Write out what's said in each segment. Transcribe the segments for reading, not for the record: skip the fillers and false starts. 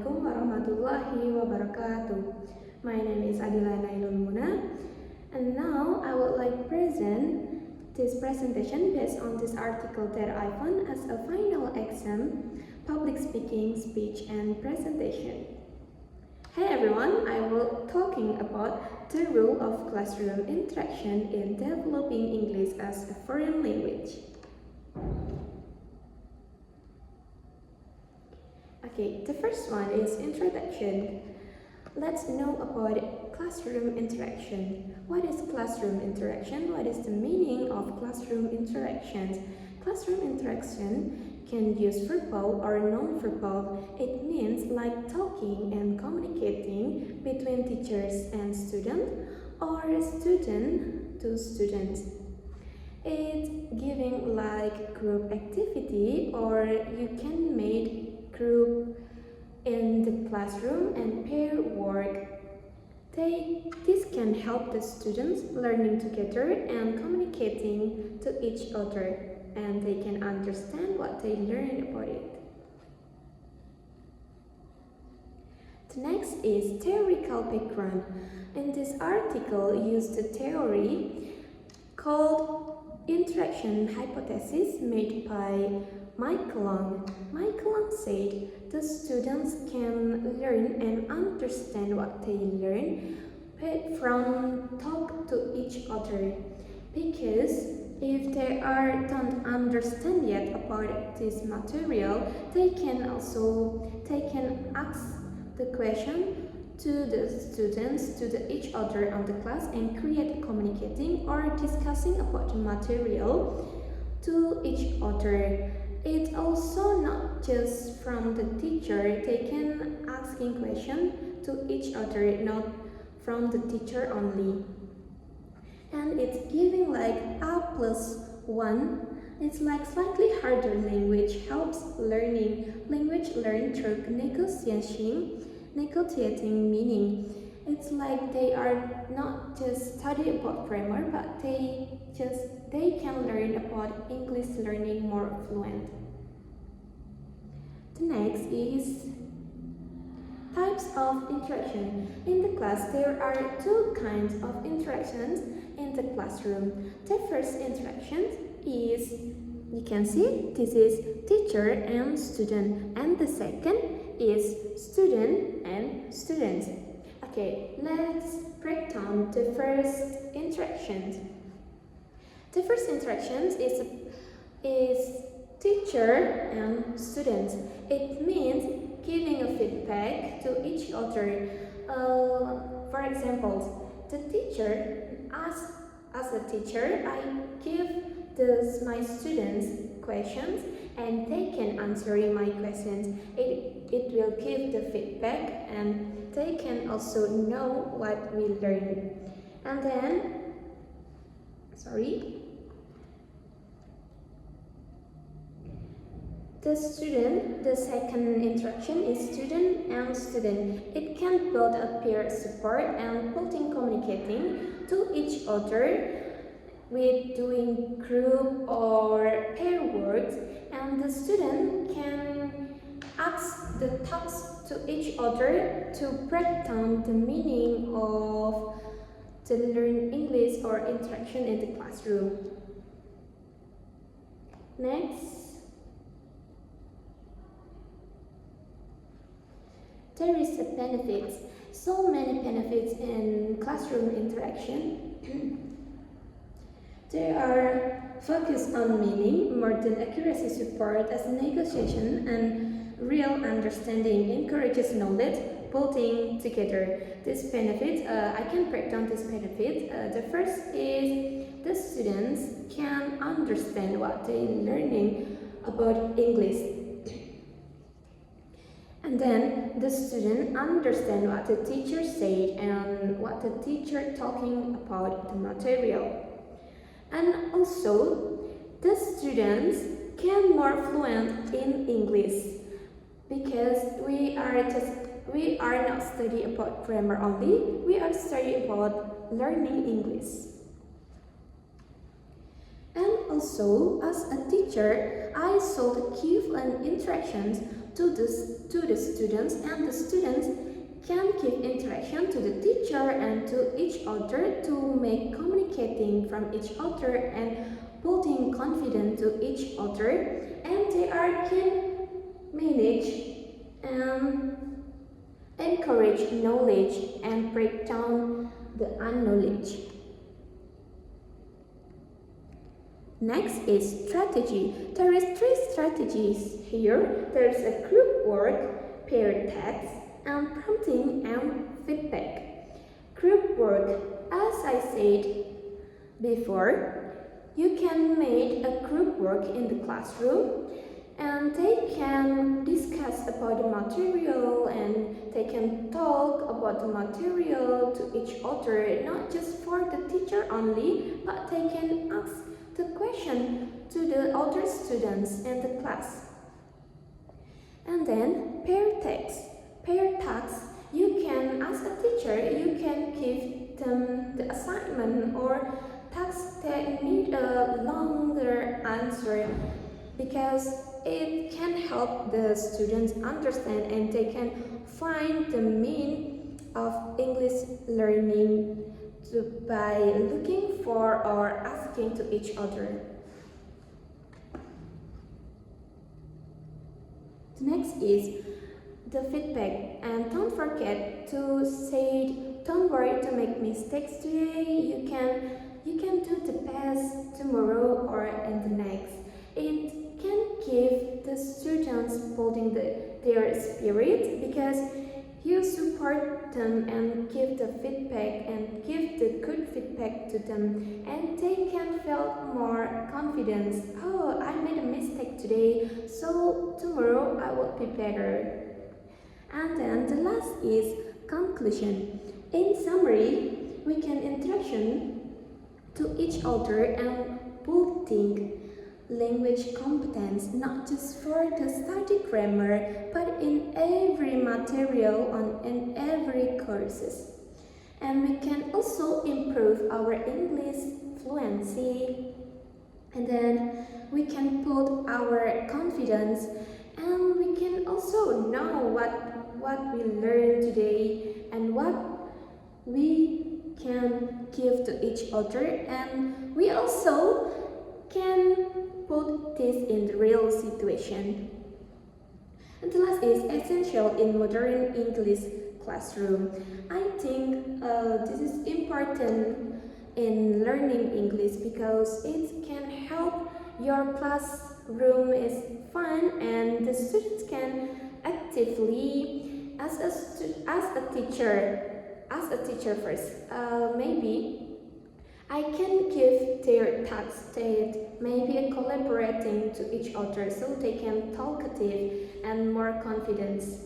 Assalamualaikum warahmatullahi wabarakatuh. My name is Adila Nailul Muna, and now I would like to present this presentation based on this article that I found as a final exam, public speaking, speech, and presentation. Hey everyone, I will talking about the role of classroom interaction in developing English as a foreign language. Okay, the first one is introduction. Let's know about classroom interaction. What is classroom interaction? What is the meaning of classroom interactions? Classroom interaction can use verbal or non-verbal. It means like talking and communicating between teachers and student or student to students. It's giving like group activity, or you can make group in the classroom and pair work. This can help the students learning together and communicating to each other, and they can understand what they learn about it. The next is theoretical background. In this article, use the theory called interaction hypothesis made by Mike Long. Mike Long said the students can learn and understand what they learn from talk to each other, because if they don't understand yet about this material, they can ask the question to the students, to each other on the class, and create communicating or discussing about the material to each other. It's also not just from the teacher, they can asking questions to each other, not from the teacher only. And it's giving like A+1. It's like slightly harder language, helps learning. Language learned through negotiating meaning. It's like they are not just study about grammar, but they can learn about English learning more fluent. The next is types of interaction. In the class, there are two kinds of interactions in the classroom. The first interaction is, you can see, this is teacher and student, and the second is student and student. Okay, let's break down the first interaction. The first interaction is teacher and student. It means giving a feedback to each other. For example, the teacher asks, as a teacher, I give my students questions and they can answer my questions. It will give the feedback and they can also know what we learn. And then, the second interaction is student and student. It can build a peer support and building communicating to each other with doing group or pair works, and the student can ask the tasks to each other to break down the meaning of the learn English or interaction in the classroom. Next, there is a benefits. So many benefits in classroom interaction. They are focused on meaning, more than accuracy support as negotiation, and real understanding encourages knowledge, building together. This benefit, I can break down this benefit. The first is the students can understand what they're learning about English. And then the student understand what the teacher said and what the teacher talking about the material. And also, the students can more fluent in English, because we are not study about grammar only, we are study about learning English. And also, as a teacher, I should give an interactions to the students, and the students can give interaction to the teacher and to each other to make communicating from each other and building confidence to each other, and they can manage and encourage knowledge and break down the unknowledge. Next is strategy. There is 3 strategies here. There is a group work, pair text, and prompting and feedback. Group work, as I said before, you can make a group work in the classroom, and they can discuss about the material and they can talk about the material to each other, not just for the teacher only, but they can ask the question to the other students in the class. And then pair text. Pair tasks, you can, as a teacher, you can give them the assignment or tasks that need a longer answer, because it can help the students understand and they can find the meaning of English learning by looking for or asking to each other. The next is the feedback, and don't forget to say, don't worry to make mistakes today, you can do the best tomorrow or in the next. It can give the students building their spirit, because you support them and give the feedback and give the good feedback to them, and they can feel more confidence. Oh, I made a mistake today, so tomorrow I will be better. And then the last is conclusion. In summary, we can interaction to each other and building language competence, not just for the study grammar, but in every material in every courses. And we can also improve our English fluency, and then we can build our confidence, and we can also know what we learned today and what we can give to each other, and we also can put this in the real situation. And the last is essential in modern English classroom. I think this is important in learning English because it can help your classroom is fun and the students can actively as a teacher first. Maybe I can give their tasks that maybe collaborating to each other so they can talkative and more confidence.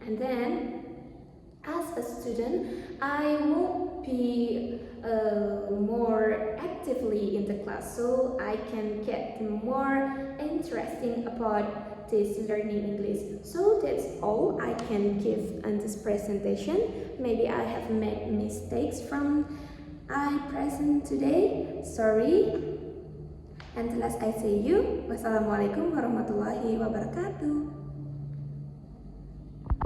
And then as a student, I will be more actively in the class so I can get more interesting about this learning English. So that's all I can give on this presentation. Maybe I have made mistakes from I present today. Sorry. And the last I say you. Wassalamualaikum warahmatullahi wabarakatuh.